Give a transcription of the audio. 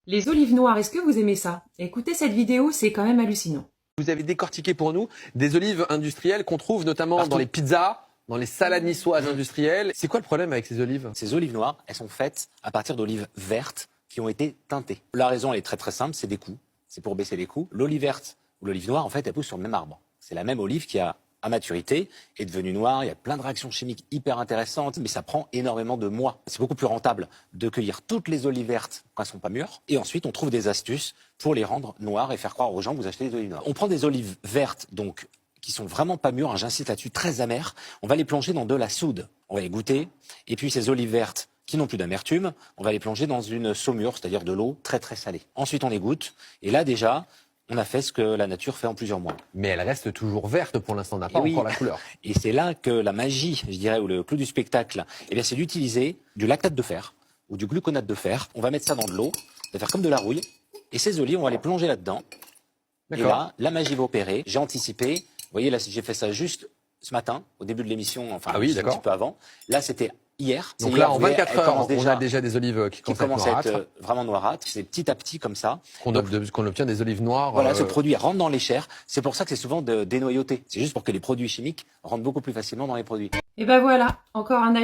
Les olives noires, est-ce que vous aimez ça? Écoutez cette vidéo, c'est quand même hallucinant. Vous avez décortiqué pour nous des olives industrielles qu'on trouve notamment Partout. dans les pizzas, dans les salades niçoises industrielles. C'est quoi le problème avec ces olives? Ces olives noires, elles sont faites à partir d'olives vertes qui ont été teintées. La raison, elle est très très simple, c'est des coûts. C'est pour baisser les coûts. L'olive verte ou l'olive noire, en fait, elle pousse sur le même arbre. C'est la même olive qui a, à maturité, est devenue noire. Il y a plein de réactions chimiques hyper intéressantes, mais ça prend énormément de mois. C'est beaucoup plus rentable de cueillir toutes les olives vertes quand elles sont pas mûres. Et ensuite, on trouve des astuces pour les rendre noires et faire croire aux gens que vous achetez des olives noires. On prend des olives vertes, donc qui sont vraiment pas mûres, hein, j'insiste là-dessus, très amères. On va les plonger dans de la soude. On va les goûter. Et puis ces olives vertes qui n'ont plus d'amertume, on va les plonger dans une saumure, c'est-à-dire de l'eau très très salée. Ensuite, on les goûte. Et là, déjà, on a fait ce que la nature fait en plusieurs mois. Mais elle reste toujours verte pour l'instant, on n'a pas oui. encore la couleur. Et c'est là que la magie, je dirais, ou le clou du spectacle, eh bien, c'est d'utiliser du lactate de fer ou du gluconate de fer. On va mettre ça dans de l'eau, ça va faire comme de la rouille. Et ces olives, on va les plonger là-dedans. Et là, la magie va opérer. J'ai anticipé. Vous voyez, là, j'ai fait ça juste ce matin, au début de l'émission, enfin, Ah oui, un petit peu avant. Là, c'était hier. Donc hier, là, en vous voyez, 24 elle heures, commence on a déjà des olives qui commencent à être noirâtres. vraiment noirâtres. C'est petit à petit comme ça. Qu'on obtient des olives noires. Voilà, ce produit rentre dans les chairs. C'est pour ça que c'est souvent dénoyauté. C'est juste pour que les produits chimiques rentrent beaucoup plus facilement dans les produits. Et ben voilà, encore un